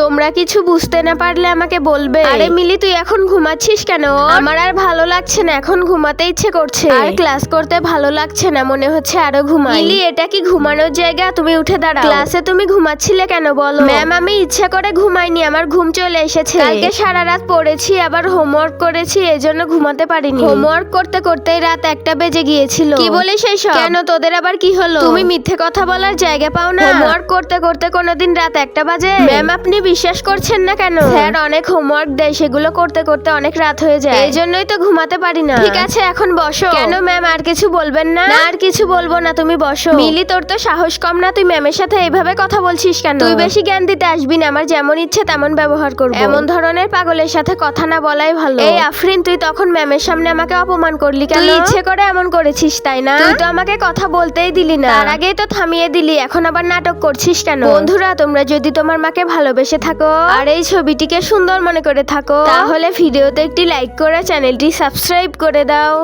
তোমরা কিছু বুঝতে না পারলে আমাকে বলবে। আরে মিলি, তুই এখন ঘুমাচ্ছিস কেন? আমার আর ভালো লাগছে না, এখন ঘুমাতে ইচ্ছে করছে। আর ক্লাস করতে ভালো লাগছে না, মনে হচ্ছে আরো ঘুমাই। মিলি, এটা কি ঘুমানোর জায়গা? তুমি উঠে দাঁড়াও। ক্লাসে তুমি ঘুমাচ্ছিলে কেন বলো? ম্যাম, আমি ইচ্ছা করে ঘুমাইনি, আমার ঘুম চলে এসেছে। কালকে সারা রাত পড়েছি, আবার হোমওয়ার্ক করেছি, এজন্য ঘুমাতে পারিনি। হোমওয়ার্ক করতে করতেই রাত 1টা বেজে গিয়েছিল। কি বলিস এইসব? কেন, তোদের আবার কি হলো? তুমি মিথ্যে কথা বলার জায়গা পাও না? হোমওয়ার্ক করতে করতে কোনোদিন রাত 1টা বাজে? ম্যাম, আপনি বিশ্বাস করছেন না কেন? স্যার অনেক হোমওয়ার্ক দেয়, সেগুলো করতে করতে অনেক রাত হয়ে যায়, এই জন্যই তো ঘুমাতে পারি না। ঠিক আছে, এখন বসো। কেন ম্যাম, আর কিছু বলবেন না? না, আর কিছু বলবো না, তুমি বসো। মিলি, তোর তো সাহস কম না? তুই ম্যামের সাথে এইভাবে কথা বলছিস কেন? তুই বেশি জ্ঞান দিতে আসবি না, আমার যেমন ইচ্ছে তেমন ব্যবহার করবো। এমন ধরনের পাগলের সাথে কথা না বলাই ভালো। এই আফরিন, তুই তখন ম্যামের সামনে আমাকে অপমান করলি কেন? তুই ইচ্ছে করে এমন করেছিস, তাই না? তুই তো আমাকে কথা বলতেই দিলি না, তার আগেই তো থামিয়ে দিলি, এখন আবার নাটক করছিস কেন? বন্ধুরা, তোমরা যদি তোমার মাকে ভালোবেসে থাকো আর এই ছবিটিকে সুন্দর মনে করে থাকো, তাহলে ভিডিওতে একটি লাইক করে চ্যানেলটি সাবস্ক্রাইব করে দাও।